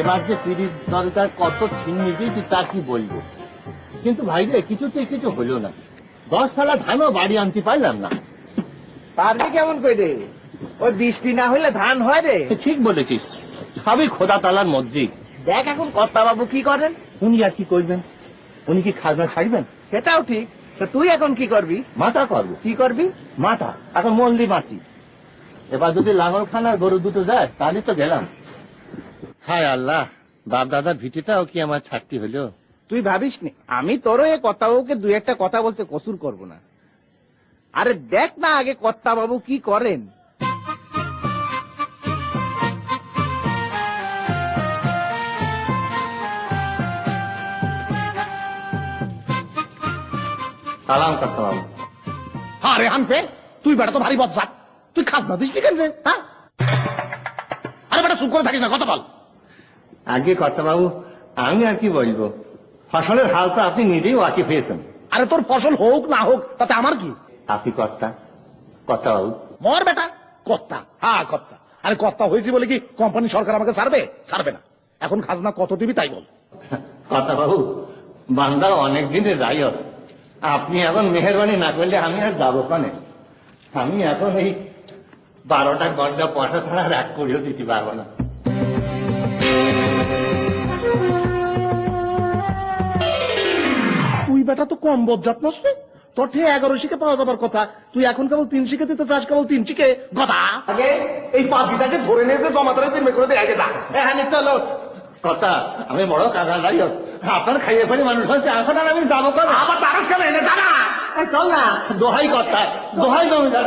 এবার যে পিড়ির দরকার কত ছিন্নি দিয়েছি তা কি বলবো, কিন্তু ভাই রে কিছুতেই কিছু হলো না। 10 থালা ধানও বাড়ি আনতে পারলাম না। পারবি কেমন করে রে? ওই বৃষ্টি না হইলে ধান হয় রে। ঠিক বলেছিস, সবই খোদা তালার মধ্যেই। দেখ এখন কর্তাবাবু কি করেন। উনি আর কি করবেন? উনি কি খাজনা ছাড়বেন? সেটাও ঠিক। তো তুই এখন কি করবি? মাথা করবো। কি করবি? মাথা এখন মন্দি মাটি। এবার যদি লাঙল খানার গরু দুটো যায় তাহলে তো গেলাম। হায় আল্লাহ, বাপ দাদার ভিটিটাও কি আমার ছাড়তে হলো। তুই ভাবিস নি আমি তোরও এ কর্তাবাবুকে দুই একটা কথা বলতে কসুর করব না। আরে দেখ না আগে কর্তাবাবু কি করেন। সালাম করতে বাবু। হ্যাঁ রে হানপে, তুই বেটা তো ভারী বদসাপ। তুই খাজনা দিস নি কেন রে? হ্যাঁ, আরে বেটা চুপ করে থাকিস না, কথা বল। আগে কর্তা বাবু, আমি আর কি বলবো, ফসলের হাল তো আপনি নিজেই ওয়াকিফ হয়েছেন। আরে তোর ফসল হোক না হোক তাতে আমার কি? আপনি কর্তা, কর্তা বাবু। মর বেটা কর্তা। হ্যাঁ কর্তা। আরে কর্তা হয়েছি বলে কি কোম্পানি সরকার আমাকে ছাড়বে? ছাড়বে না। এখন খাজনা কত দিবি তাই বল। কর্তা বাবু, বান্দা অনেক দিনের রায়ত, আপনি এখন মেহরবানি না করলে আমি আর যাবো কানে। আমি এখন এই 12টা ঘন্টা পয়সা ছাড়া রাগ করেও দিতে পারবো না। তুই বেটা তো কম বজ্জাত নস রে। তোর ঠিক 11 শিখে পাওয়া যাবার কথা, তুই এখন কেবল 3 শিখে দিতে চাস, কেবল 3 শিখে গদা। আগে এই পাঁচিটাকে ধরে নিয়ে যে জমা করে তিনবে করে দিয়ে যা। হ্যাঁ চলো কথা, আমি বড় কাকা রায়ত, আপনার খাইয়ে ফেলে মানুষ হয়েছে, এখন আর আমি যাবো কেন? আবার তারস কেন এনে জানা? চল না, দোহাই কথা, দোহাই জমিদার।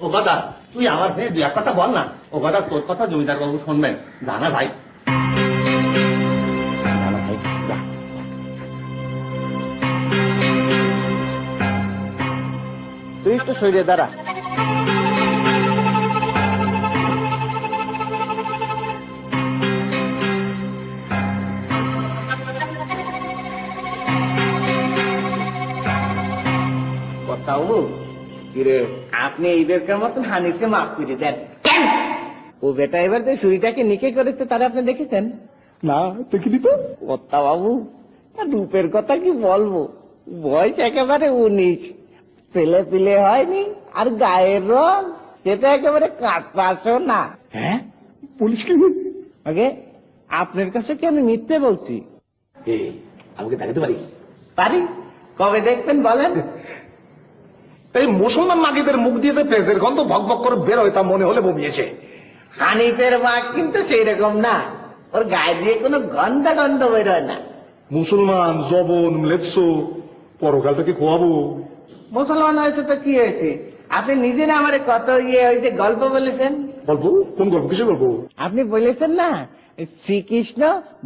ও কথা, তুই আমার ভাই দু এক কথা বল না। ও কথা, তোর কথা জমিদার বাবু শুনবেন। জানা ভাই, জানা ভাই, যা। তুই একটু সরিয়ে দাঁড়া। বাবু কিরে আপনি এইদেরকার মতন হানিফকে মাফ করে দেন কেন? ও বেটা এবার যে ছুরিটাকে নিকে করেছে তারা আপনি দেখেছেন? না দেখিনি তো। কর্তা বাবু রূপের কথা কি বলবো, বয়স একেবারে 19, ছেলে পিলে হয়নি, আর গায়ের রং সেটা একেবারে কাঁচপাশও না। হ্যাঁ বলিস কি? আগে আপনার কাছে কি আমি মিথ্যে বলছি? আমাকে দেখাতে পারি? পারি। কবে দেখবেন বলেন? এই মুসলমান মাগিদের মুখ দিয়ে যে পেঁচের গন্ধ ভক ভক করে বের হয় তা মনে হলে বমিয়েছে। হানিফের মা কিন্তু সেই রকম না, ওর গায়ে দিয়ে কোনো গন্ধ গন্ধ বেরোয় না। মুসলমান জবন ম্লেচ্ছ পরকালটা কি খোয়াবো? মুসলমান হয়েছে তো কি হয়েছে, আপনি নিজে না আমার কত ওই যে গল্প বলেছেন। গল্প? কোন গল্প? কিসের গল্প? আপনি বলেছেন না শ্রীকৃষ্ণ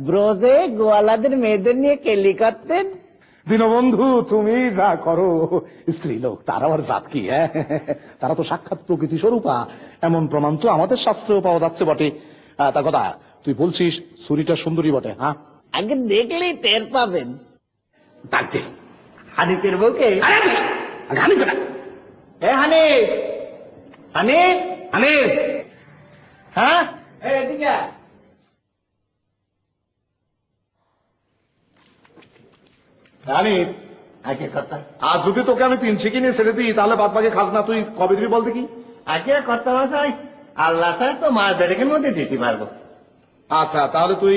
ব্রজে গোয়ালাদের মেয়েদের নিয়ে কেলি করতেন। দীনবন্ধু তুমি যা করো, স্ত্রী লোক তার আবার জাত কি? হ্যাঁ, তারা তো সাক্ষাৎ প্রকৃতি স্বরূপা, এমন প্রমাণ তো আমাদের শাস্ত্রেও পাওয়া যাচ্ছে বটে। তা কথা তুই বলছিস ছুরিটা সুন্দরী বটে? হ্যাঁ, আগে দেখলেই টের পাবেন। ডাকতে হানিফের বউকে। হানিফ, হে হানিফ, হানিফ, হানিফ, হ্যাঁ এদিকে আয়। হানিফ, আগে কথা আজ যদি তোকে আমি 3 শিখি নিয়ে ছেড়ে দিই তাহলে বাদ বাকি খাজনা তুই কবে দিবি বল দেখি? আগে কথা মশাই, আল্লাহ ছাড়া তো মার বেড়েকের মধ্যে দিতে পারবো। আচ্ছা তাহলে তুই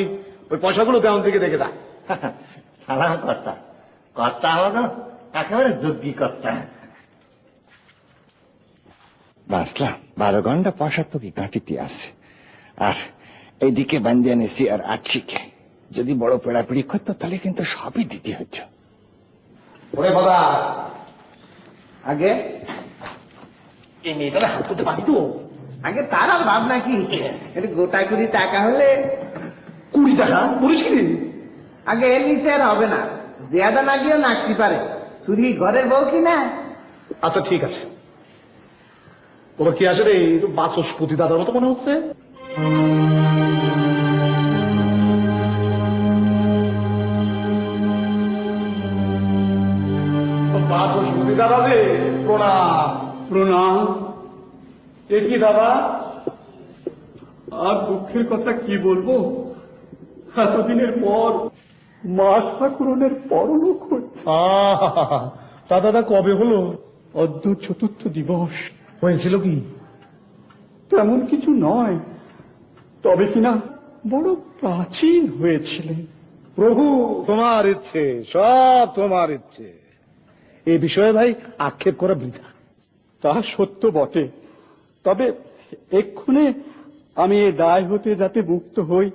ওই পয়সাগুলো দেওয়ান থেকে দেখে যা। সালাম কর্তা, কর্তা আমাকে একেবারে যোগ্যী কর্তা। বাঁচলাম 12 ঘন্টা পয়সা তো কি কাটিতে আছে, আর এইদিকে বান্ধিয়ে নিছি আর 8 শিখে। যদি বড় পেড়াপিড়ি করতো তাহলে কিন্তু সবই দিতে হতো। ওরে বাবা, আগে এই মেয়েটা হাত করতে পারি তো? আগে তার আর ভাব নাকি, এটা গোটা কুড়ি টাকা হলে। 20 টাকা বলিস কি? আগে এর নিচে আর হবে না, জিয়াদা না গিয়েও নাকতে পারে। চুরি ঘরের বউ কি না? আচ্ছা ঠিক আছে। তোমার কি আসলে এই তো বাচস্পতি দাদার মতো মনে হচ্ছে? বাচস্পতি দাদা যে, প্রণাম। প্রণাম। এ কি দাদা? আর দুঃখের কথা কি বলবো, এতদিনের পর মা ঠাকুরনের পরলোক হচ্ছে। তা দাদা কবে হলো? অদ্য 4th দিবস। হয়েছিল কি? তেমন কিছু নয়, তবে কিনা বড় প্রাচীন হয়েছিলেন। প্রভু তোমার ইচ্ছে, সব তোমার ইচ্ছে। এই বিষয়ে ভাই আক্ষেপ করা বৃথা। তা সত্য বটে, তবে এক্ষণে আমি এ দায় হতে যাতে মুক্ত হই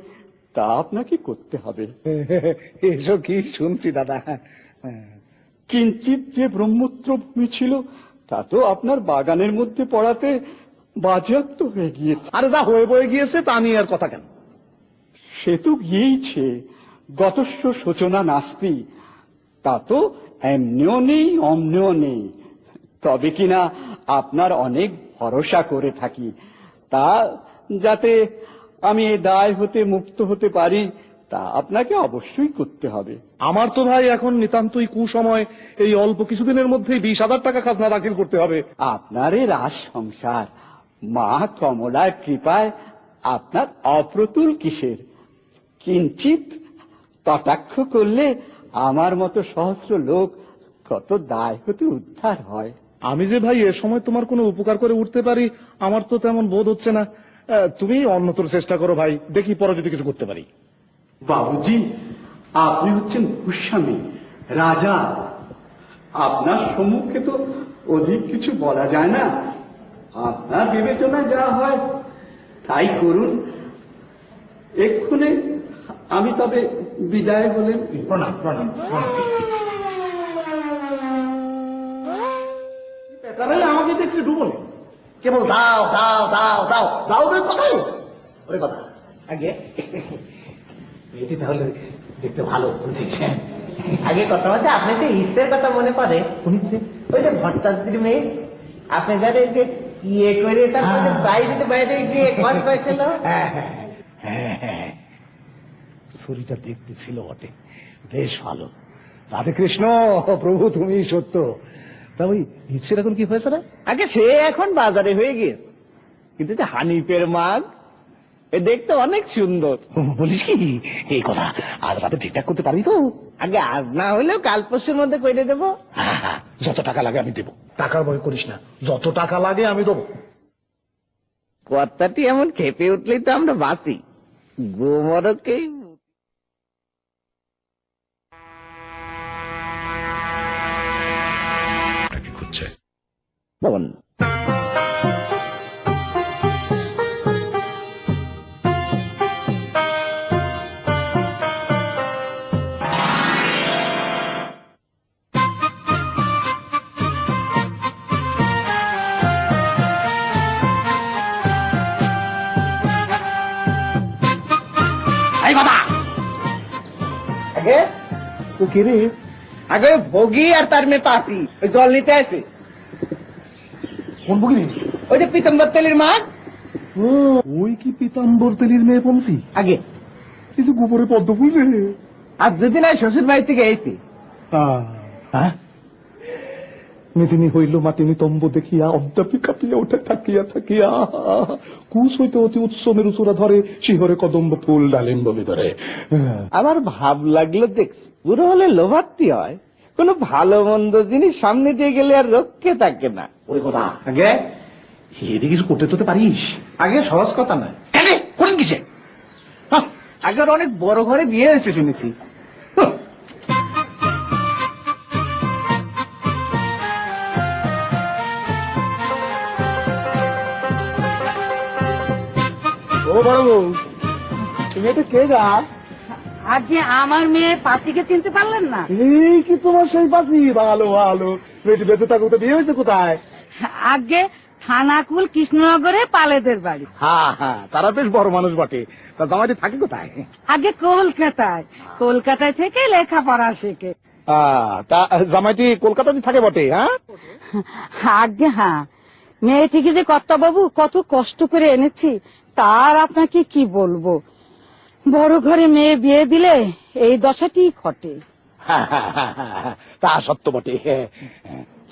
তা আপনাকে করতে হবে। এসব কি শুনছি দাদা? কিঞ্চিত যে ব্রহ্মত্র ভূমি ছিল তা তো আপনার বাগানের মধ্যে পড়াতে বাজেয়াপ্ত হয়ে গিয়েছে। আরে যা হয়ে বয়ে গিয়েছে তা নিয়ে আর কথা কেন? সে তো গিয়েইছে, গতস্য সূচনা নাস্তি, তা তো এমনিও নেই অমনিও নেই। তবে কিনা আপনার অনেক ভরসা করে থাকি, তা যাতে আমি এ দায় হতে মুক্ত হতে পারি তা আপনাকে অবশ্যই করতে হবে। আমার তো ভাই এখন নিতান্তই কুসময়, এই অল্প কিছুদিনের মধ্যেই 20,000 টাকা খাজনা দাখিল করতে হবে। আপনার এই রাজ সংসার মা কমলার কৃপায় আপনার অপ্রতুল কিসের, কিঞ্চিত কটাক্ষ করলে আমার মতো সহস্র লোক কত দায় হতে উদ্ধার হয়। আমি যে ভাই এ সময় তোমার কোনো উপকার করে উঠতে পারি আমার তো তেমন বোধ হচ্ছে না। তুমি অন্যতর চেষ্টা করো ভাই, দেখি পরে যদি কিছু করতে পারি। বাবুজি, আপনি হচ্ছেন ভূস্বামী, রাজা, আপনার সম্মুখে তো অধিক কিছু বলা যায় না। আপনার বিবেচনা যা হয় তাই করুন। এক্ষুনি আমি তবে বিদায় বলেন। প্রণাম প্রণাম প্রণাম। আমাকে দেখছি ডুবনে কেবল দাও দাও দাও দাও দাও রে কোথায়? ওরে কথা আগে এটি তাহলে দেখতে ভালো বুঝিস? আগে কথা বলছে, আপনি যে ইসের কথা মনে পড়ে, ওই যে ভট্টাচার্যের মেয়ে, আপনি যারা যে ইয়ে করে তারপরে বাইরে বাইরে গিয়ে খোঁজ পাইছিল। হ্যাঁ হ্যাঁ হ্যাঁ হ্যাঁ, ছুরিটা দেখতে ছিল বটে, বেশ ভালো। রাধে কৃষ্ণ, প্রভু তুমি সত্য। তা ওই ইচ্ছের এখন কি হয়েছে রে? আগে সে এখন বাজারে হয়ে গেছে, কিন্তু যে হানিফের মাগ এ দেখতে অনেক সুন্দর। বলিস কি এই কথা? আজ রাতে ঠিকঠাক করতে পারি তো? আগে আজ না হলেও কাল পরশুর মধ্যে করে দেবো। হ্যাঁ, যত টাকা লাগে আমি দেবো, টাকার ভয় করিস না, যত টাকা লাগে আমি দেবো। কর্তাটি এমন খেপে উঠলেই তো আমরা বাঁচি। গোমরকেই খুঁজছে বল। আগে তো কে রে? আগে ভোগী আর তার মেয়ে পাশি ওই জল নিতে আসে। কোন বুকি? ওই যে পিতম্বর তেলির মা। ওই কি পীতাম্বর তেলির মেয়ে পমতি? আগে কিছু গোবরে পদ্ম ফুল রে। আর যদি না শ্বশুর বাড়ি থেকে এসে হ্যাঁ, মেদিনী হইল মাতিনি তম্ব দেখিয়া অদ্যাপি কাঁপিয়া ওঠে থাকিয়া থাকিয়া, কুশ হইতে অতি উৎস মেরুচূড়া ধরে, শিহরে কদম্ব ফুল ডালিম্ব ধরে। আমার ভাব লাগলো দেখছি পুরো হলে লোভার্তি হয়, কোনো ভালো মন্দ জিনিস সামনে দিয়ে গেলে আর রক্ষে থাকে না। ওরে কথা, আগে এদিকে কিছু করতে তোতে পারিস? আগে সহজ কথা নয়। কেন কোন কিসে? আগে ওর অনেক বড় ঘরে বিয়ে হয়েছে শুনেছি। ও বড় বউ, তুমি এটা কে যা? আজকে আমার মেয়ে পাঁচিকে চিনতে পারলেন না? এই কি তোমার সেই পাশি? ভালো ভালো, মেয়েটি বেঁচে থাকো। তো বিয়ে হয়েছে কোথায়? আজকে থানাকুল কৃষ্ণনগরে পালেদের বাড়ি। হ্যাঁ হ্যাঁ, তারা বেশ বড় মানুষ বটে। তা জামাইটি থাকে কোথায়? আগে কলকাতায় থেকে লেখাপড়া শেখে। তা জামাইটি কলকাতাতে থাকে বটে? হ্যাঁ, আগে হ্যাঁ, মেয়েটিকে যে কর্তাবাবু কত কষ্ট করে এনেছি তার আপনাকে কি বলবো। বড় ঘরে মেয়ে বিয়ে দিলে এই দশাটি ঘটে। তা সত্য বটে।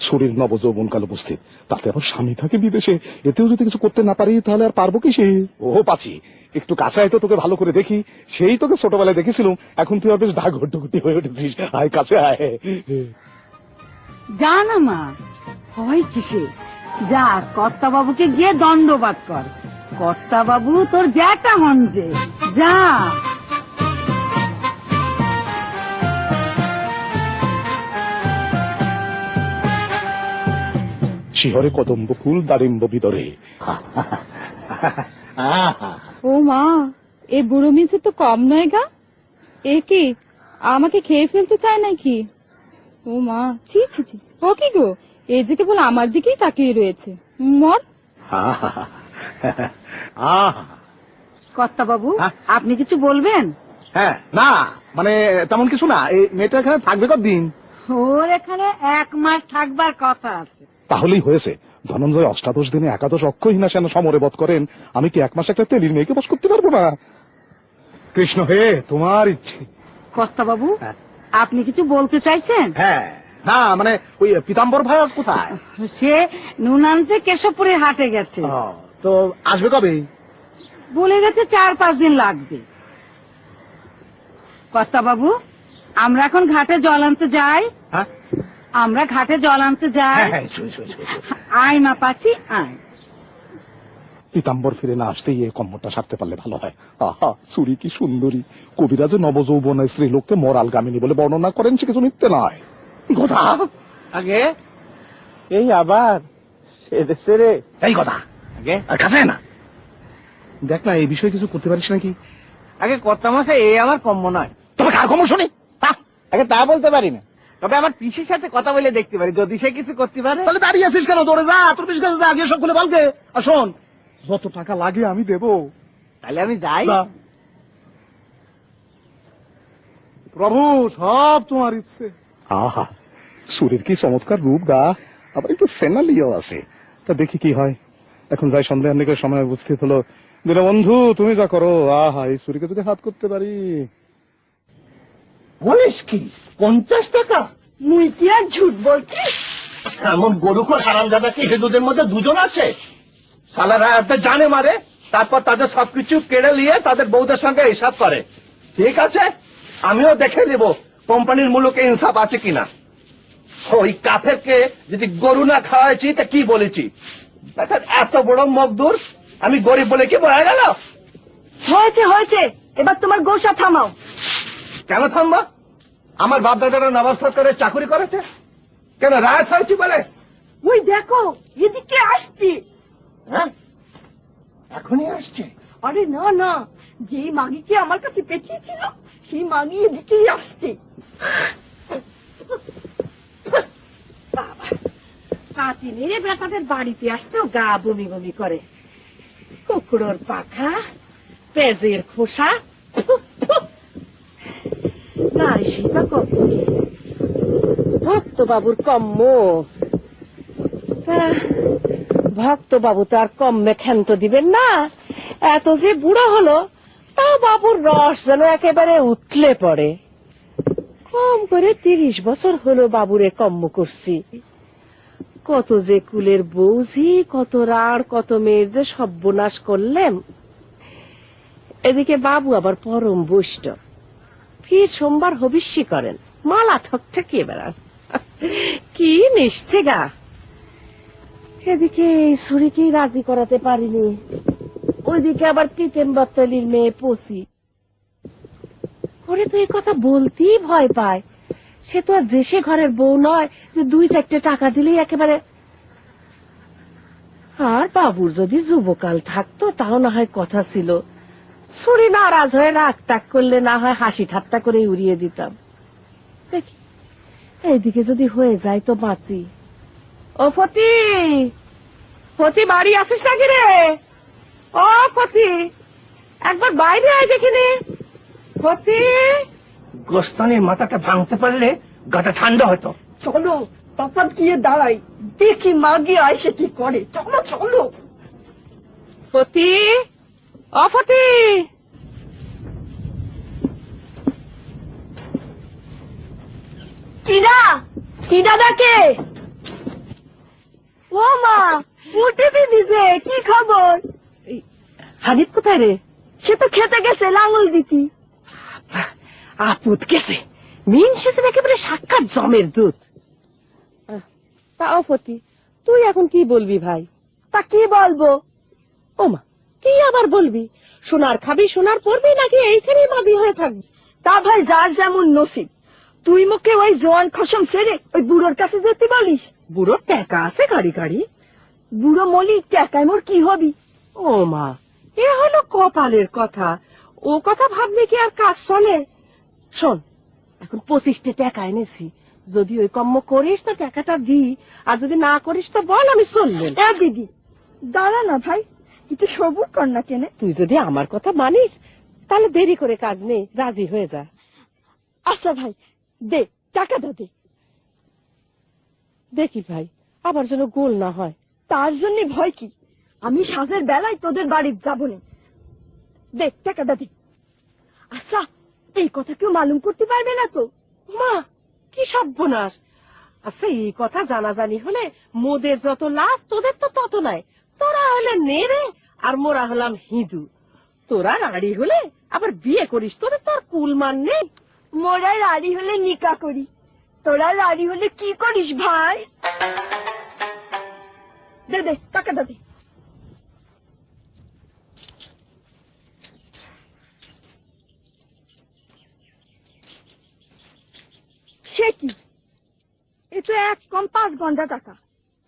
শরীর নবযৌবন কাল উপস্থিত, তাতে আবার স্বামী থাকে বিদেশে, এতেও যদি কিছু করতে না পারি তাহলে আর পারবো কি সে? ও পাচ্ছি, একটু কাছে আয় তো, তোকে ভালো করে দেখি। সেই তোকে ছোটবেলায় দেখেছিলাম, এখন তুই আর বেশ ঢাক ঘট্টুটি হয়ে উঠেছিস। আয় কাছে আয়। যা না মা, হয় কিসে, যা কর্তাবাবুকে গিয়ে দণ্ডবাদ কর। কর্তাবাবু তোর জ্যাটা হন যে, যা। শিহরে কদম্ব ফুল দারিম্ব বিদরে। ও মা, এ বুড়ো মিছে তো কম নয় গা। এ কি আমাকে খেয়ে ফেলতে চায় নাকি? ও মা, ছি ছি ছি, ও কি গো, এ যে কেবল আমার দিকেই তাকিয়ে রয়েছে। মর। কর্তাবাবু, আপনি কিছু বলবেন? হ্যাঁ, না মানে তেমন কিছু না। এই মেয়েটা এখানে থাকবে কতদিন? ওর এখানে 1 মাস থাকবার কথা আছে। তাহলেই হয়েছে। ধনঞ্জয় অষ্টাদশ দিনে একাদশ অক্ষহীনা সেন সমরে বধ করেন, আমি কি 1 মাস একটা তেলির মেয়েকে বস করতে পারবো না? কৃষ্ণ হে, তোমার ইচ্ছে। কর্তাবাবু, আপনি কিছু বলতে চাইছেন? হ্যাঁ, না মানে ওই পীতাম্বর ভাই আজ কোথায়? সে নুন আনতে কেশবপুরের হাটে গেছে। তো আসবে কবে? বলে গেছে 4-5 দিন লাগবে। কর্তাবাবু, আমরা এখন ঘাটে জল আনতে যাই। হ্যাঁ, আমরা ঘাটে জল আনতে যাই। আয় মা পাচ্ছি, আয়। পীতাম্বর ফিরে না আসতেই এই কম্মটা সারতে পারলে ভালো হয়। আহা, সুরি কি সুন্দরী! কবিরাজে নবযৌবনা স্ত্রী লোককে মরাল গামিনী বলে বর্ণনা করেন, সে কিছু মিথ্যে নয়। কথা আগে এই আবার সেদেশে রে। এই কথা আগে কাছে না, দেখ না এই বিষয়ে কিছু করতে পারিস নাকি? আগে কর্তা মশাই, এই আমার কম্য নয়। তবে কার খবর শুনি? আগে তা বলতে পারি না, তবে আমার পিসির সাথে কথা বলে দেখতে পারি, যদি সে কিছু করতে পারে। তাহলে দাঁড়িয়ে আছিস কেন? দৌড়ে যা, তোর পিসির কাছে যা, গিয়ে সব খুলে বলকে। আর শোন, যত টাকা লাগে আমি দেবো। তাহলে আমি যাই। যা। প্রভু, সব তোমার ইচ্ছে। আহা, সুরের কি চমৎকার রূপ গা, আবার একটু সেনালিও আছে। তা দেখি কি হয়। এখন যাই, সন্দেহান্বিকের সময় উপস্থিত হলো। বন্ধু, তুমি যা করো। আহা, এই সুরিকে যদি হাত করতে পারি। বলিস কি, 50 টাকা? মুই কি আর ঝুট বলছি? এমন গরুখোর হারামজাদা কি হিন্দুদের মধ্যে দুজন আছে? সালারা এতে জানে মারে, তারপর তাদের সবকিছু কেড়ে নিয়ে তাদের বউদের সঙ্গে হিসাব করে। ঠিক আছে, আমিও দেখে নেব কোম্পানির মুলুকে ইনসাফ আছে কিনা। ওই কাফেরকে যদি গরু না খাওয়াইছি তা কি বলেছি? দেখেন এত বড় মকদুর, আমি গরিব বলে কি বলা গেল? হয়েছে হয়েছে, এবার তোমার গোসা থামাও। কেন থামবা? আমার বাপ দাদারা নবাব সরকারের চাকরি করেছে, কেন রায়ত হয়েছি বলে? ওই দেখো এদিকে আসছি। হ্যাঁ, এখনই আসছে? আরে না না, যেই মাগিকে আমার কাছে পেঁচিয়েছিল সেই মাগি এদিকেই আসছে। কাতি মেরে বেটাদের বাড়িতে আসতেও গা বমি বমি করে। কুকুরের পাখা, পেঁজের খোসা, নারী শিল্পা কখন ভক্ত বাবুর কম্ম। ভক্ত বাবু তো আর কম্মে ক্ষান্ত দিবেন না। এত যে বুড়ো হলো তাও বাবুর রস যেন একেবারে উতলে পড়ে। কম করে 30 বছর হলো বাবুরে কম্ম করছি। কত যে কুলের বৌঝি, কত রাড়, কত মেয়ের যে সর্বনাশ করলেন। এদিকে বাবু আবার পরম বৈষ্ণব, ফির সোমবার হবিষ্যি করেন, মালা ঠকঠকিয়ে বেড়ান। কি নিশ্চে গা। এদিকে এই ছুরিকেই রাজি করাতে পারিনি, ওইদিকে আবার পিতেন বত্তলির মেয়ে পচি। ওরে তো এই কথা বলতেই ভয় পায়। সে তো আর দেশে ঘরের বউ নয় যে 2-4 টাকা দিলেই একেবারে। আর বাবুর যদি যুবকাল থাকতো তাও না হয় কথা ছিল, ছুরি নারাজ হয়ে রাগ টাক করলে না হয় হাসি ঠাট্টা করে উড়িয়ে দিতাম। দেখি এইদিকে যদি হয়ে যায় তো বাঁচি। ও ফতি, ফতি বাড়ি আসিস নাকি রে? ও ফতি, একবার বাইরে আয় দেখিনি। ফতি, গোস্তানির মাথাটা ভাঙতে পারলে গাটা ঠান্ডা হতো। চলো তফাৎ গিয়ে দাঁড়াই, দেখি মাগি আইসে কি করে। চলো চলো। ফতি, ও ফতি। কিরা, কি দাদাকে? ও মা, উঠে দিদিছে, কি খবর? হানিফ কোথায় রে? সে তো খেতে গেছে লাঙল দিতি। আপুত গেছে, মিন শেষের একেবারে সাক্ষাৎ জমের দুধ। তা অপতি, তুই এখন কি বলবি ভাই? তা কি বলবো? ওমা, কি আবার বলবি? সোনার খাবি, সোনার পরবি, নাকি এইখানেই বাদী হয়ে থাকবি? তা ভাই যার যেমন নসিব। তুই মুখে ওই জোয়ান খসম ছেড়ে ওই বুড়োর কাছে যেতে বলিস? বুড়োর টাকা আছে গাড়ি গাড়ি। বুড়ো মলি টাকায় মোর কি হবি? ও মা, এ হলো কপালের কথা। ও কথা ভাবলে কি আর কাজ চলে? শোন, এখন 25টা টাকা এনেছি, যদি ওই কম্ম করিস তো টাকাটা দি, আর যদি না করিস তো বল, আমি চললেন। দিদি দাঁড়া না ভাই, একটু সবুর কর না কেনে। তুই যদি আমার কথা মানিস তাহলে দেরি করে কাজ নেই, রাজি হয়ে যা। আচ্ছা ভাই, দে টাকাটা দে। দেখি ভাই, আবার যেন গোল না হয়। তার জন্য ভয় কি? আমি সাজের বেলায় তোদের বাড়ি যাবো না। দে টাকাটা দে। আচ্ছা, এই কথা কেউ মালুম করতে পারবে না তো? মা, কি সর্বনাশ। আচ্ছা, এই কথা জানাজানি হলে মোদের যত লাশ, তোদের তো তত নাই। তোরা হলে নেড়ে আর মোরা হলাম হিঁদু। তোরা রাড়ি হলে আবার বিয়ে করিস, তোদের তো আর কুলমান নেই। মোরা রাড়ি হলে নিকা করি, তোরা রাড়ি হলে কি করিস ভাই? দে দে টাকাটা দে। সে কি, এ তো 1 কম 5 ঘন্টা টাকা।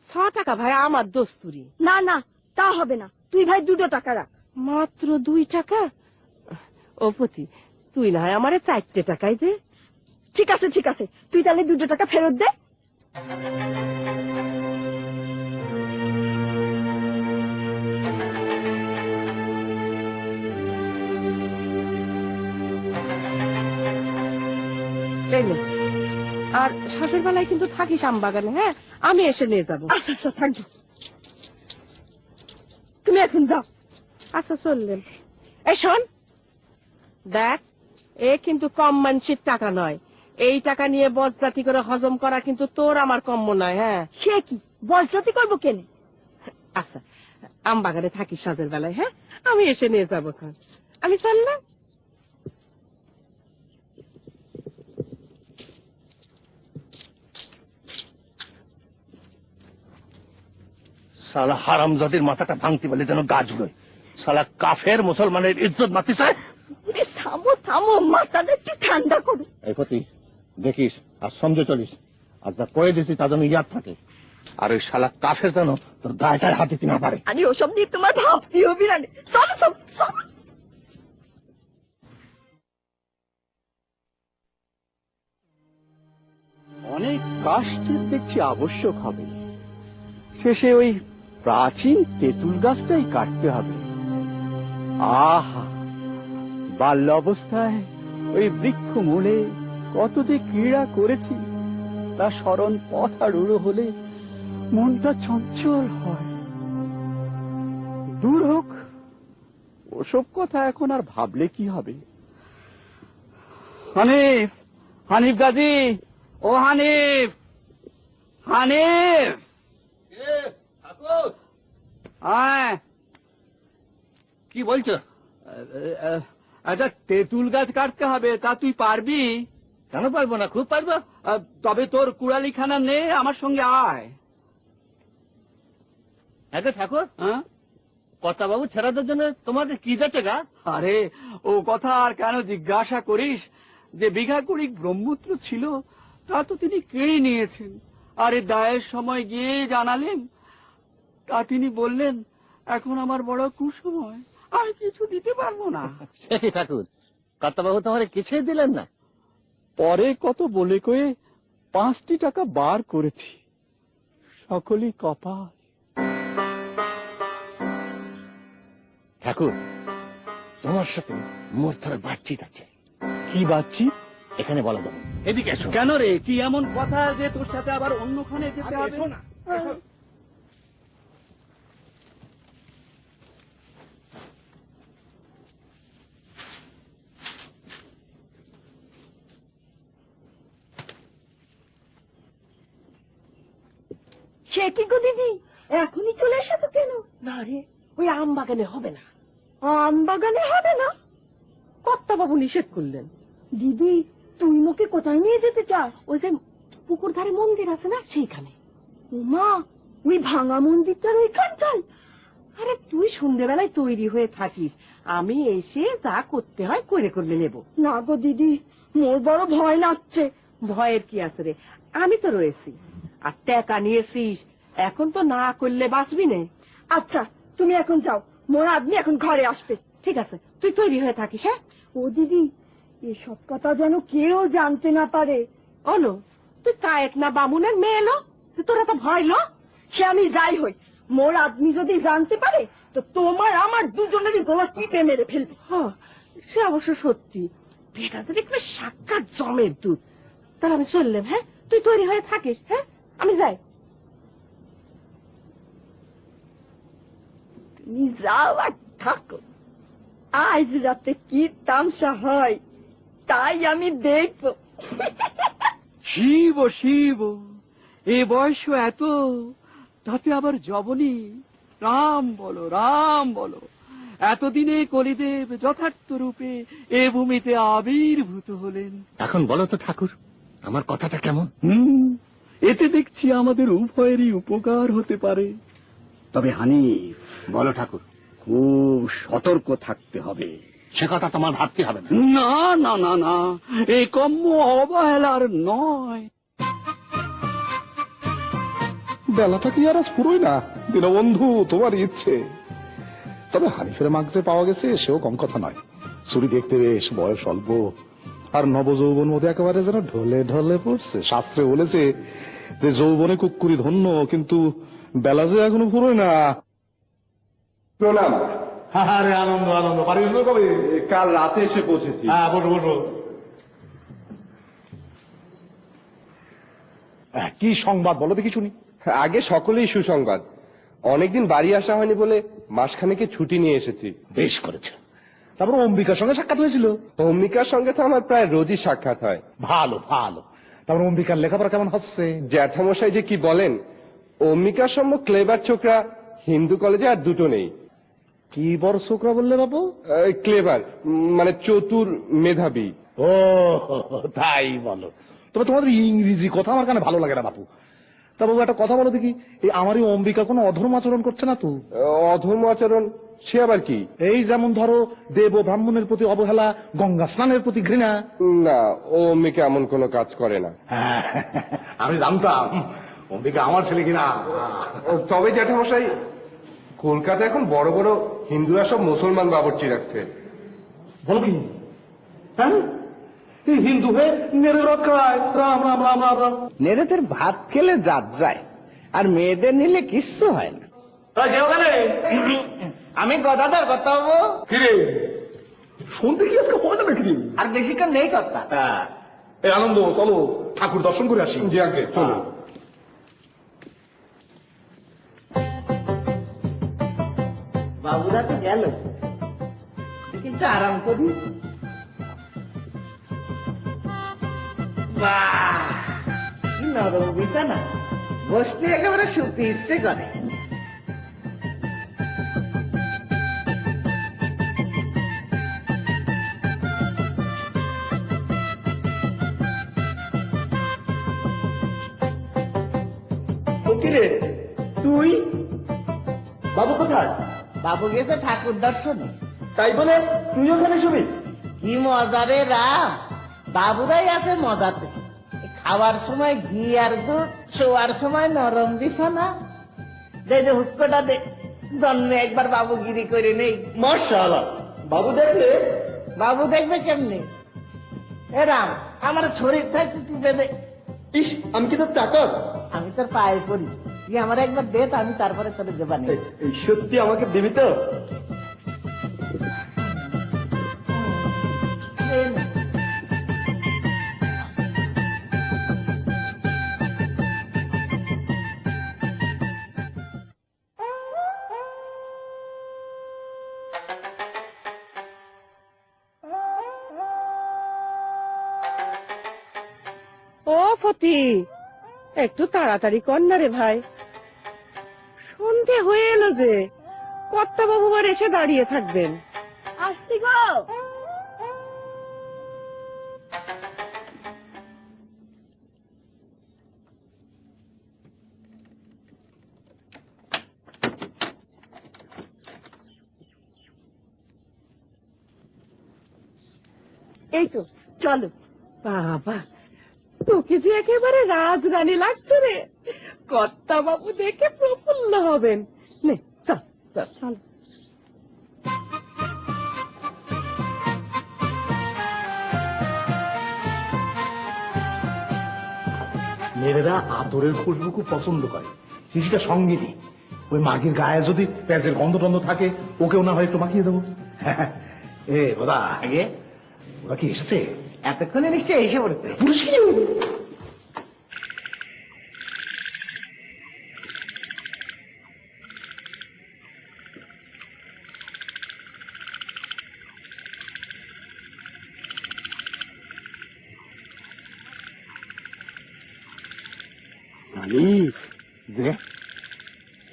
6 টাকা ভাই আমার দোস্তুরি। না না, তা হবে না, তুই ভাই 2 টাকা রাখ। মাত্র 2 টাকা? ও পতি, তুই না হয় আমারে 4 টাকাই দে। ঠিক আছে ঠিক আছে, তুই তাহলে 2 টাকা ফেরত দে। আর সাজের বেলায় কিন্তু থাকিস আমবাগানে, হ্যাঁ? আমি এসে নিয়ে যাবো। আচ্ছা আচ্ছা থাকবো, তুমি এখন যাও। আচ্ছা চললেন। এই শোন, দেখ, এ কিন্তু কম মানসির টাকা নয়, এই টাকা নিয়ে বজ্জাতি করে হজম করা কিন্তু তোর আমার কম্য নয়। হ্যাঁ, সে কি বজ্রাতি করবো কেন? আচ্ছা, আম বাগানে থাকিস সাজের বেলায়। হ্যাঁ, আমি এসে নিয়ে যাবো। আমি চললাম। শালা হারামজাদির মাথাটা ভাঙতে পারলে যেন গাছগুলোয়। শালা কাফের মুসলমানের ইজ্জত মারতে চায়। থামো থামো, মাথাটা একটু ঠান্ডা করো। এই প্রতি দেখিস আর সমঝে চলিস, আর যা করে দিছি তা যেন ইয়াদ থাকে। আর ওই শালা কাফের যেন তোর গায়েটায় হাত দিতে না পারে। আরে ওসব দিয়ে তোমার ভাবতে হবে না। চলো চলো চলো। অনেক কাষ্ঠের দেখছি আবশ্যক হবে, শেষে ওই প্রাচীন তেঁতুল গাছটাই কাটতে হবে। আহা, বাল্য অবস্থায় ওই বৃক্ষ মূলে কত যে ক্রীড়া করেছি, তা স্মরণ পথারূঢ় হলে মনটা চঞ্চল হয়। দূর হোক, ওসব কথা এখন আর ভাবলে কি হবে। হানিফ, হানিফ গাজী, ও হানিফ, হানিফ, আয়। কি বলছো? একটা তেঁতুল গাছ কাটতে হবে, তা তুই পারবি? কেন পারবো না, খুব পারবো। তবে তোর কুড়ালিখানা নে, আমার সঙ্গে আয়। হ্যাঁ ঠাকুর, হ্যাঁ, কর্তা বাবু ছেড়াদের জন্য তোমাদের কি যাচ্ছে গা? আরে ও কথা আর কেন জিজ্ঞাসা করিস? যে বিঘা কুড়ি ব্রহ্মপুত্র ছিল, তা তো তিনি কেড়ে নিয়েছেন। আরে দায়ের সময় গিয়ে জানালেন, তা তিনি বললেন, এখন আমার বড় কুসময়, আমি কিছু দিতে পারবো না। সে কি ঠাকুর, কর্তা বাবু তোমার কিছুই দিলেন না? পরে কত বলে কয়ে 5টি টাকা বার করেছি, সকলই কপাল। ঠাকুর, তোমার সাথে মোর ধরে বাতচিত আছে। কি বাচ্চি? এখানে বলা যাবে, এদিকে এসো। কেন রে, কি এমন কথা যে তোর সাথে আবার অন্যখানে যেতে হবে? সে কি গো দিদি, এখনই চলে এসেছো কেন? না রে, ওই আম বাগানে হবে না। আম বাগানে হবে না? কর্তা বাবু নিষেধ করলেন। দিদি, তুই মোকে কোথায় নিয়ে যেতে চাস? ওই যে পুকুর ধারে মন্দির আছে না, সেইখানে। মা, ওই ভাঙা মন্দিরটার ওইখানটায়? আরে তুই সন্ধ্যেবেলায় তৈরি হয়ে থাকিস, আমি এসে যা করতে হয় করে করলে নেব। না গো দিদি, মোর বড় ভয় লাগছে। ভয়ের কি আছে রে, আমি তো রয়েছি। আর টাকা নিয়েছিস, এখন তো না করলে বাঁচবি নে। আচ্ছা, তুমি এখন যাও, মোর আদমি এখন ঘরে আসবে। ঠিক আছে, তুই তৈরি হয়ে থাকিস। হ্যাঁ ও দিদি, এসব কথা যেন কেউ জানতে না পারে। অলো, তুই কায়েক না বামুনের মেয়ে এলো, তোরা তো ভয় লো। সে আমি যাই হই, মোর আদমি যদি জানতে পারে তো তোমার আমার দুজনেরই গলা টিপে মেরে ফেলবে। হ্যাঁ, সে অবশ্য সত্যি। বেটা যদি একটু সাক্ষাৎ জমের দুধ। তাহলে আমি চললাম। হ্যাঁ, তুই তৈরি হয়ে থাকিস। হ্যাঁ, আমি যাই। তুমি যাও আর থাকো, আজ রাতে কি তামসা হয় তাই আমি দেখবো। শিব শিব, এ বয়স এত, তাতে আবার যবনী। রাম বলো, রাম বলো। এতদিনে কলিদেব যথার্থ রূপে এ ভূমিতে আবির্ভূত হলেন। এখন বলো তো ঠাকুর, আমার কথাটা কেমন? এতে দেখছি আমাদের উভয়েরই উপকার হতে পারে। তবে হানিফ, বলো ঠাকুর। খুব সতর্ক থাকতে হবে। সে কথা তোমার ভাবতে হবে না। না না না না, এই কম্য অবহেলার নয়। বেলাটা কি আর আজ পুরোই না? দীনবন্ধু, তোমার ইচ্ছে। তবে হানিফের মাগজে পাওয়া গেছে, সেও কম কথা নয়। চুরি দেখতে বেশ, বয়স অল্প, আর নবযৌবন মধ্যে একেবারে যেন ঢলে ঢলে পড়ছে। শাস্ত্রে বলেছে যে যৌবনে কুক্কুরি ধন্য, কিন্তু বেলা যে এখনো পুরোই না। প্রণাম। আরে আনন্দ আনন্দ, বাড়ি এসো কবে? কাল রাতে এসে পৌঁছেছি। হ্যাঁ, বসো বসো। কি সংবাদ বলো দেখি শুনি। আগে সকলেই সুসংবাদ। অনেকদিন বাড়ি আসা হয়নি বলে মাসখানেকে ছুটি নিয়ে এসেছি। বেশ করেছে, তারপর অম্বিকার সঙ্গে সাক্ষাৎ হয়েছিল। অম্বিকার সঙ্গে তো আমার প্রায় রোজই সাক্ষাৎ হয়। ভালো ভালো। তারপর অম্বিকার লেখাপড়া কেমন হচ্ছে? জ্যাঠামশাই যে কি বলেন, অম্বিকার সম্ভব ক্লেবার ছোকরা হিন্দু কলেজে আর দুটো নেই। কি বড় ছোকরা বললে বাবু? ক্লেবার মানে চতুর, মেধাবী। ও তাই বলো। তবে তোমাদের ইংরেজি কথা আমার কানে ভালো লাগে না বাপু। তা বাবু একটা কথা বলো দেখি, এই আমারই অম্বিকা কোনো অধর্ম আচরণ করছে না তো? অধর্ম আচরণ সে আবার কি? এই যেমন ধরো দেব ও ব্রাহ্মণের প্রতি অবহেলা, গঙ্গা স্নানের প্রতি ঘৃণা। না, ও অম্বিকা এমন কোনো কাজ করে না। আমি জানতাম অম্বিকা আমার ছেলে কিনা। তবে জ্যাঠামশাই, কলকাতা এখন বড় বড় হিন্দুরা সব মুসলমান বাবুর্চি রাখছে। বলো কি? হ্যাঁ, এই হিন্দু হয়ে নেড়ে রথ খায়, রাম রাম রাম রাম রাম। নেড়েদের ভাত খেলে জাত যায়, আর মেয়েদের নিলে কিচ্ছু হয় না। আমি গদাধর কথা বলবো। কিরে শুনতে কি আজকে হয় না নাকি? আর বেশিক্ষণ নেই কথা। এই আনন্দ, চলো ঠাকুর দর্শন করে আসি। জি আগে চলো। বাবুরা তো গেল, কিন্তু আরাম করি। বাহ, কি নরম বিছানা, বসতে একেবারে শুতে ইচ্ছে করে। তুই বাবু কোথায়? বাবু গেছে ঠাকুর দর্শনে। তাই বলে তুই ওখানে শুবি? কি মজা রে রাম, বাবুরাই আছে মজাতে। খাওয়ার সময় ঘি আর দুধ, শোয়ার সময় নরম বিছানা। যে যে হুক্কটা দে, জন্মে একবার বাবুগিরি করে নেই। মাশাআল্লাহ, বাবু দেখলে? বাবু দেখবে কেমনি? এ রাম, আমার শরীর থাকতে টিপে দে। ইস, আমি কি তোর চাকর? আমি তোর পায়ে পড়ি, তুই আমার একবার দে, আমি তারপরে তোর জবানি। সত্যি আমাকে দিবি তো? ও ফতি, একটু তাড়াতাড়ি কর না রে ভাই, সন্ধে হয়ে এলো যে। কর্তা বাবু আর এসে দাঁড়িয়ে থাকবেন। আসতি গো। এই তো চলো। বাবা, তোকে যে একেবারে রাজরানী লাগছে রে। কর্তা বাবু দেখে প্রফুল্ল হবেন। নে চল চল চল। মেয়েরা আদরের খুশবু খুব পছন্দ করে, শিশিটা সঙ্গে নি। ওই মাগির গায়ে যদি পেঁয়াজের গন্ধ টন্ধ থাকে, ওকেও না হয় একটু মাখিয়ে দেবো। এ দাদা, আগে ওরা কি এসেছে? এতক্ষণে নিশ্চয়ই এসে পড়েছে। পুলিশ কি?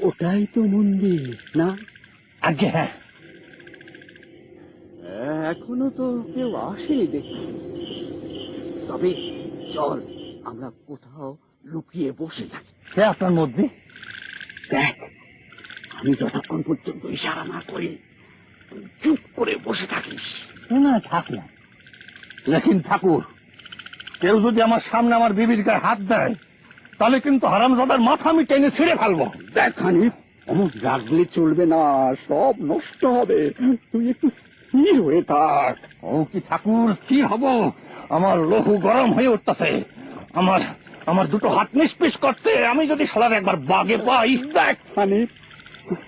ওটাই তো মন্দির না? আগে হ্যাঁ, এখনো তো কেউ আসেনি দেখি। তবে চল আমরা কোথাও লুকিয়ে বসে থাকি। সে আপনার মধ্যে দেখ, আমি যতক্ষণ পর্যন্ত ইশারা না করি তুই চুপ করে বসে থাকিস। না ঠাকুর, লেকিন ঠাকুর, কেউ যদি আমার সামনে আমার বিবির গায়ে হাত দেয়, তাহলে কিন্তু হারামজাদার মাথা আমি টেনে ছিঁড়ে ফেলবো। দেখানি অমুক রাগলে চলবে না, সব নষ্ট হবে। তুই একটু স্থির হয়ে থাক। ও কি ঠাকুর, কি হব? আমার লহু গরম হয়ে উঠতেছে, আমার দুটো হাত নিষ্পিস করছে। আমি যদি শালার একবার বাগে পাই। দেখ মানে,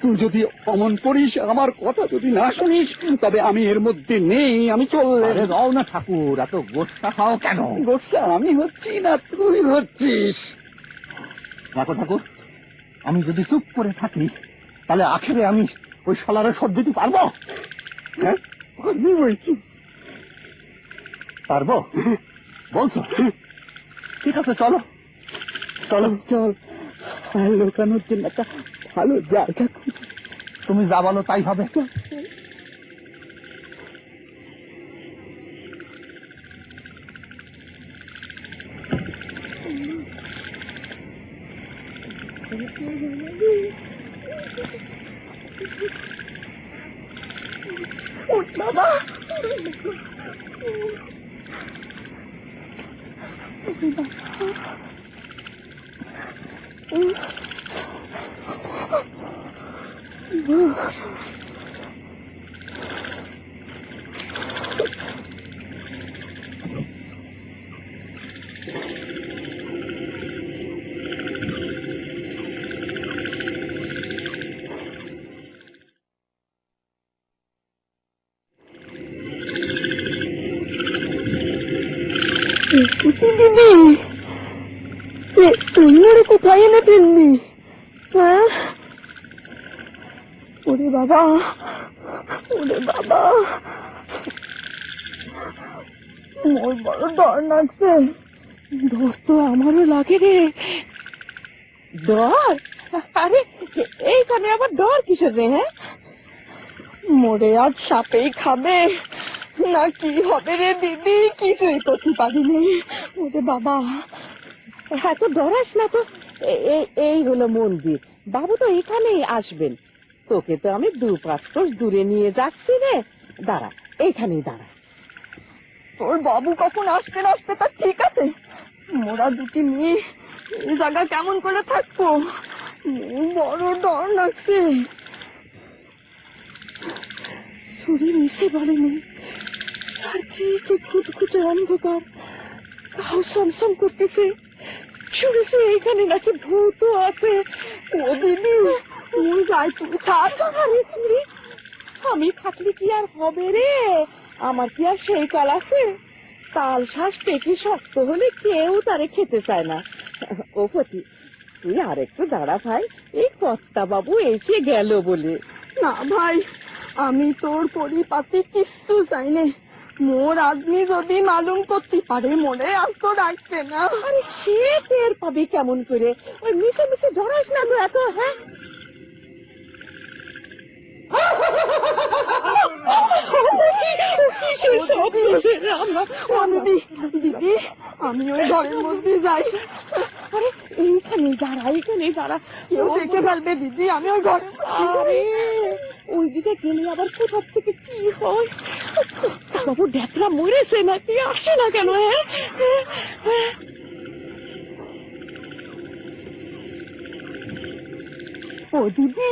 তুই যদি অমন করিস, আমার কথা যদি না শুনিস, তবে আমি এর মধ্যে নেই, আমি চললে। যাও না ঠাকুর, এত গোসা খাও কেন? গোসা আমি হচ্ছি না, তুই হচ্ছিস। দেখো ঠাকুর, আমি যদি চুপ করে থাকি, তাহলে আখেরে আমি ওই শালারে শোধ দিতে পারবো? হ্যাঁ, আমি বলছি। পারবো? বলছো? ঠিক আছে, চলো চলো। চল, লুকানোর জন্য একটা ভালো জায়গা খুঁজি। তুমি যা বলো তাই হবে। বাবা, দিদি, তুমি ওরে কোথায় এনে ফেললি? হ্যাঁ, ওরে বাবা, ওরে বাবা, মোর বড় ডর লাগছে। ডর তো আমারও লাগে রে। ডর? আরে এইখানে আবার ডর কিসের রে? হ্যাঁ, মোরে আজ সাপেই খাবে না কি হবে রে দিদি, কিছুই করতে পারিনি। ওরে বাবা, এত ডরাস না তো। এই হলো মন্দির, বাবু তো এখানেই আসবেন। তোকে তো আমি 2-5 কোষ দূরে নিয়ে যাচ্ছি রে। দাঁড়া, এইখানেই দাঁড়া। তোর বাবু কখন আসবে আসবে তা ঠিক আছে, মোরা দুটি মেয়ে এই জায়গা কেমন করে থাকবো? মোর বড় ডর লাগছে। শরীর মিশে বলেনি, চারদিকে খুঁতখুঁতে অন্ধকার, গাও সমসম করতেছে। শুনেছি এইখানে নাকি ভূতও আছে। ও দিদি, তুই যাই, তুই থাক। আরে শুনি, আমি থাকলে কি আর হবে রে? আমার কি আর সেই কাল আছে? তাল শ্বাস পেটি শক্ত হলে কেউ তারে খেতে চায় না। ও পতি, তুই আর একটু দাঁড়া ভাই, এই কর্তা বাবু এসে গেল বলে। না ভাই, আমি তোর পরিপাতি কিচ্ছু চাই না। মোর আদমি যদি মালুম করতে পারে মোরে আজ তো রাখবে না। আরে সে টের পাবি কেমন করে? ওই মিশে মিশে ধরাস না তো এত। হ্যাঁ, দিদি, দিদি, আমি ওই ঘরের মধ্যে যাই। আরে এইখানে দাঁড়া, এইখানে দাঁড়া। কেউ দেখে ফেলবে দিদি, আমি ওই ঘরে। আরে ওইদিকে গেলে আবার কোথার থেকে কি হয়? বাবু ড্যাকরা মরেছে নাকি? আসে না কেন? হ্যাঁ, ও দিদি,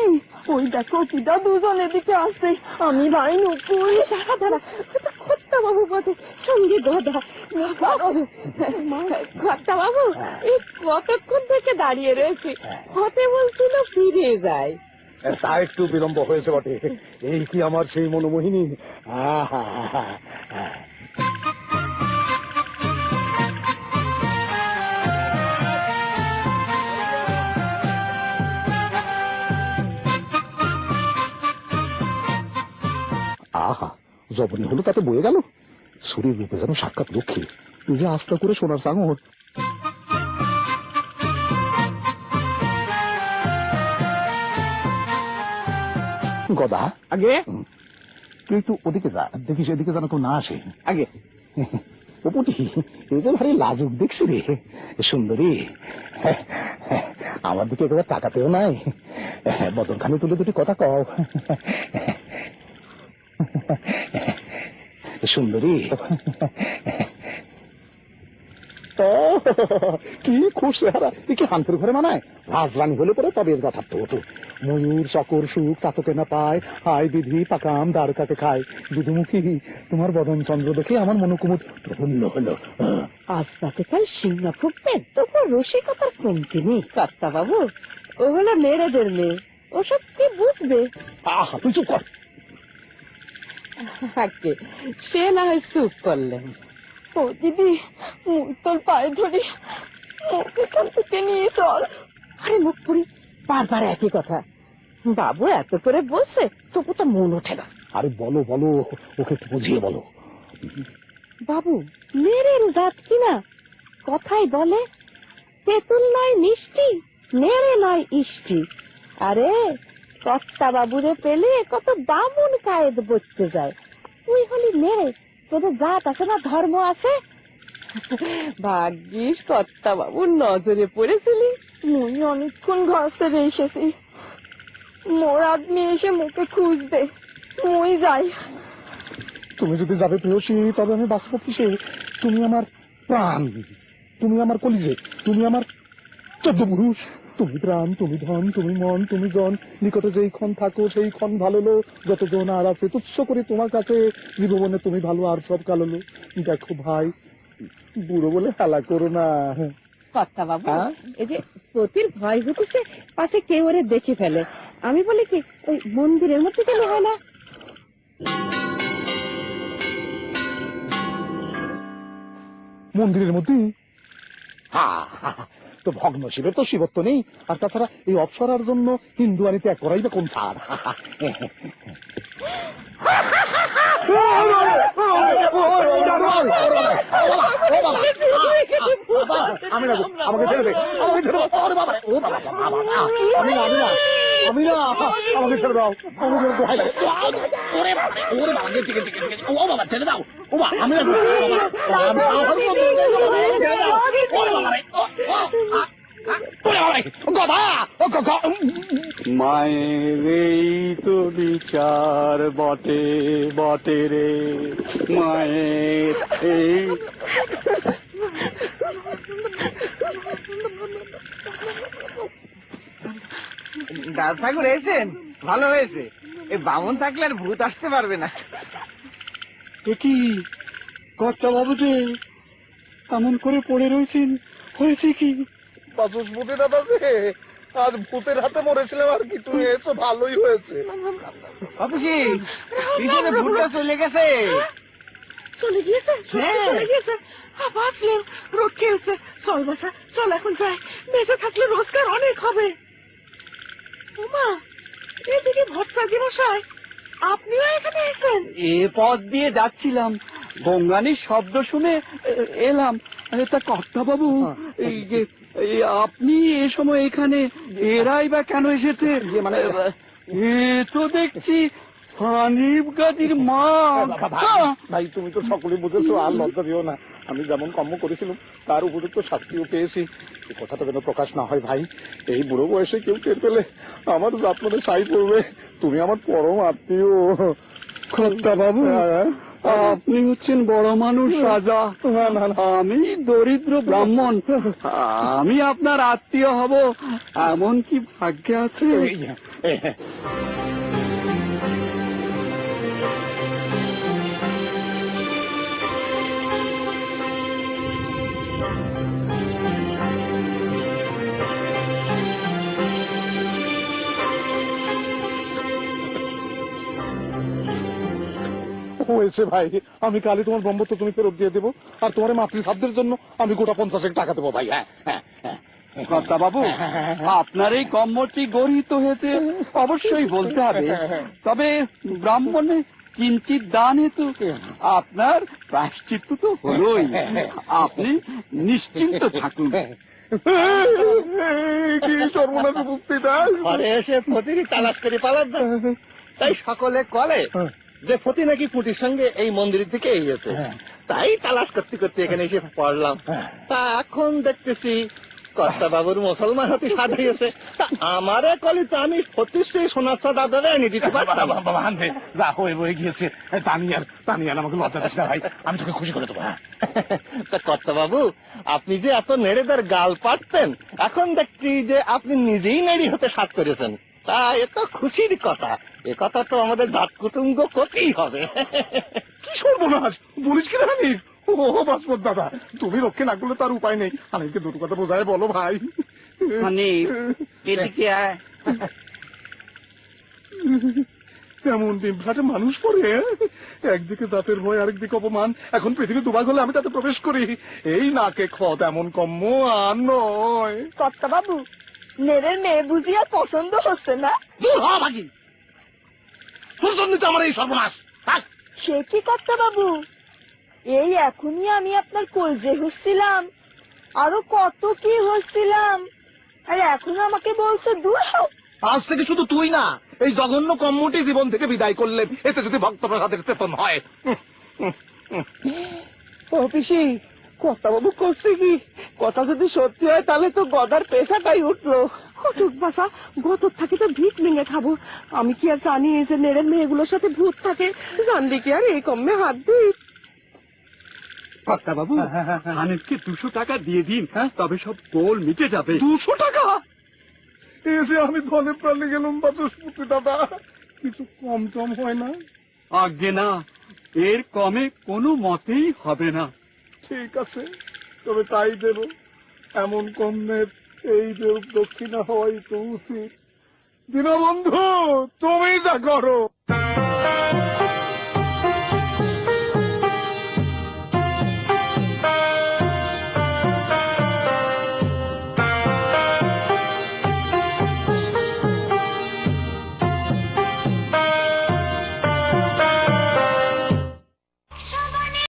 ওই দেখো কিটা দুজন এদিকে আসছে। আমি ভাই নুপুর। দাঁড়া দাঁড়া, কর্তা বাবু বটে, সঙ্গে গদা। কর্তা বাবু, এই কতক্ষণ থেকে দাঁড়িয়ে রয়েছে, হতে বলছিল ফিরে যায়। তা একটু বিলম্ব হয়েছে বটে। এই কি আমার সেই মনোমোহিনী? আহা, যবনই হলো তাতে বয়ে গেল। শরীর রূপে যেন সাক্ষাৎ লক্ষ্মী, নিজে আস্তা করে সোনার চাঙর। গদা, আগে তুই একটু ওদিকে যা, দেখিস এদিকে যেন কেউ না আসে। আগে ওপটি, এই যে ভারী লাজুক দেখছি রে। সুন্দরী, আমার দিকে একবার তাকাতেও নাই। বদনখানি তুলে দুটি কথা কও। সুন্দরী, কি খুশ চেহারা, কি হান্তের ঘরে মানায়। রাজরানী হলে পরে তবে এর কথা হতো। ময়ূর চকর সুখ চাতকে না পায়, হায় বিধি পাকাম দ্বারকাকে খায়। বিধুমুখী, তোমার বদন চন্দ্র দেখে আমার মনোকুমুদ প্রফুল্ল হলো। আজ তাতে কাল সিংহ ফুটবেন, তবু রসিকতার কমতি নেই। কর্তা বাবু, ও হলো মেয়েদের মেয়ে, ওসব কি বুঝবে? আহা, তুই চুপ কর। সে না হয় চুপ করলেন। ও দিদি, মুখ তোর পায়ে ধরি, মুখ এখান থেকে নিয়ে চল। আরে মুখ পুরি, বারবার একই কথা। বাবু এত করে বলছে, তবু তো মন ওঠে না। আরে বলো বলো, ওকে একটু বুঝিয়ে বলো। বাবু, নেড়ের জাত কিনা কথাই বলে, তেঁতুল নয় মিষ্টি, নেড়ে নয় ইষ্টি। আরে কর্তা বাবুরে পেলে কত বামুন কায়েদ বসতে যায়, তুই হলি নেড়ে, তোদের জাত আছে না, ধর্ম আছে। ভাগ্যিস কর্তা বাবুর নজরে পড়েছিলি। মুই অনেকক্ষণ ঘর ছেড়ে এসেছি, মোর আদমি এসে মুখে খুঁজবে, মুই যাই। তুমি যদি যাবে প্রেয়সী, তবে আমি বাঁচব কিসে? তুমি আমার প্রাণ, তুমি আমার কলিজে, তুমি আমার 14 পুরুষ, তুমি প্রাণ, তুমি ধন, তুমি মন, তুমি জন, নিকটে যেই ক্ষণ থাকো সেই ক্ষণ ভালো লো, যতজন আর আছে তুচ্ছ করে তোমার কাছে, জীবনে তুমি ভালো আর সব কালো লো। দেখো ভাই, বুড়ো বলে হেলা করো না। কর্তা বাবু, এই যে প্রতির ভয় হতেছে পাশে কেউ ওরে দেখে ফেলে, আমি বলি কি ওই মন্দিরের মধ্যে গেলে হয় না? মন্দিরের মধ্যে? তো ভগ্ন শিবের তো শিবত্ব নেই, আর তাছাড়া এই অপসরার জন্য হিন্দু আনি ত্যাগ করাই বা কোন ছাড়? আমাকে ছেড়ে দে, আমাকে ছেড়ে দাও, আমি না, আমি না, আমাকে ছেড়ে দাও, আমাকে ছেড়ে দাও, ও বাবা ছেড়ে দাও, ও বাবা, আমি মায়ের এই তো বিচার বটে বটে রে, মায়ের এই। দাদা ঠাকুর এসেছেন, ভালো হয়েছে, এই বামুন থাকলে আর ভূত আসতে পারবে না। কি কর্তা বাবু যে এমন করে পড়ে রয়েছেন, হয়েছে কি? বাচস্পতি দাদা যে আজ ভূতের হাতে মরেছিলাম আর কি, তুমি এসো ভালোই হয়েছে। ভূতটা চলে গেছে। চলে গিয়েছে, চলে গিয়েছে, বাঁচলেন, রক্ষে এসে। চল বাসা, চল এখন যাই, বেঁচে থাকলে রোজগার অনেক হবে। ওমা, এদিকে ভট্টাচার্য মশাই, আপনিও এখানে এসেছেন? এ পথ দিয়ে যাচ্ছিলাম, গঙ্গানির শব্দ শুনে এলাম। তা কর্তা বাবু, এই যে আপনি এ সময় এখানে, এরাই বা কেন এসেছে? মানে এ তো দেখছি হানিফ গাজীর মা। ভাই তুমি তো সকলে বুঝেছো, আর লজ্জা দিও না। আমি যেমন কর্ম করেছিলাম তার উপযুক্ত শাস্তিও পেয়েছি। এই কথাটা যেন প্রকাশ না হয় ভাই, এই বুড়ো বয়সে কেউ টের পেলে আমার জাতমানে সাই পড়বে। তুমি আমার পরম আত্মীয়। কর্তা বাবু, আপনি হচ্ছেন বড় মানুষ রাজা, আমি দরিদ্র ব্রাহ্মণ, আমি আপনার আত্মীয় হব এমন কি ভাগ্যে আছে? হয়েছে ভাই, আমি কালই তোমার ব্রহ্মত্ব তুমি ফেরত দিয়ে দেবো, আর তোমার মাতৃসাধ্যের জন্য আমি গোটা 50 টাকা দেবো ভাই। হ্যাঁ হ্যাঁ কর্তা বাবু, আপনার এই কর্মটি গরিত হয়েছে অবশ্যই বলতে হবে, তবে ব্রাহ্মণে কিঞ্চিত দান হেতু আপনার প্রায়শ্চিত্ত তো হলোই, আপনি নিশ্চিন্ত থাকুন। কি সর্বনাশ বুঝতে তাই ঘরে এসে ফতিকে তালাশ করে পালার না, তাই সকলে কলে যে ফতি নাকি পুটির সঙ্গে এই মন্দির থেকে এসেছে, তাই তালাশ করতে করতে এখানে এসে পড়লাম। তা এখন দেখতেছি কর্তা বাবুর মুসলমান হতে সাধ হয়েছে, তা আমারে কলি তো আমি ফতির সেই সোনার দাদারে এনে দিতে পারতাম। যা হয়ে বয়ে গিয়েছে, তানিয়ান আমাকে লজ্জা দিস না ভাই, আমি তোকে খুশি করে দেবো। তা কর্তা বাবু, আপনি যে এত নেড়েদের গাল পাড়তেন, এখন দেখছি যে আপনি নিজেই নেড়ি হতে সাধ করেছেন, তা এ তো খুশির কথা। এ কথা তো আমাদের জাত কুটুম্ব করতেই হবে। কি সর্বনাশ বলিস কি জানি? ও বাসমত দাদা, তুমি রক্ষে না করলে তার উপায় নেই, আমাকে দুটো কথা বোঝায় বলো ভাই। এদিকে আয়। এমন ডিমফাটে মানুষ করে, একদিকে জাতের ভয় আরেকদিকে অপমান, এখন পৃথিবী দুভাগ হলে আমি তাতে প্রবেশ করি, এই নাকে খত এমন কম্ম আর নয়। কর্তা বাবু, নেড়ের মেয়ে বুঝি আর পছন্দ হচ্ছে না? দূর হ ভাগি, তোর জন্য তো আমার এই সর্বনাশ। থাক। সে কি কর্তা বাবু, এই এখনই আমি আপনার কলজে হচ্ছিলাম, আরো কত কি হচ্ছিলাম, আর এখন আমাকে বলছে দূর হও। আজ থেকে শুধু তুই না, এই জঘন্য কম্মুটি জীবন থেকে বিদায় করলেন, এতে যদি ভক্ত প্রসাদের চেতন হয়। ও পিসি, কর্তা বাবু করছে কি? কথা যদি সত্যি হয় তাহলে তো গদার পেশাটাই উঠলো। হটুক বাসা, গতর থাকে তো ভিক ভেঙে খাবো। আমি কি আর জানি যে নেড়ের মেয়েগুলোর সাথে ভূত থাকে? জানলে কি আর এই কমে হাত দিই? কর্তা বাবু, হানিফকে 200 টাকা দিয়ে দিন, তবে সব গোল মিটে যাবে। 200 টাকা? এসে আমি ধনে প্রাণে গেলাম বাচস্পতি দাদা, কিছু কম টম হয় না? আজ্ঞে না, এর কমে কোনো মতেই হবে না। ঠিক আছে, তবে তাই দেব। এমন কন্যের এই দেব দক্ষিণা হওয়াই তো উচিত। দীনবন্ধু, তুমি যা করো।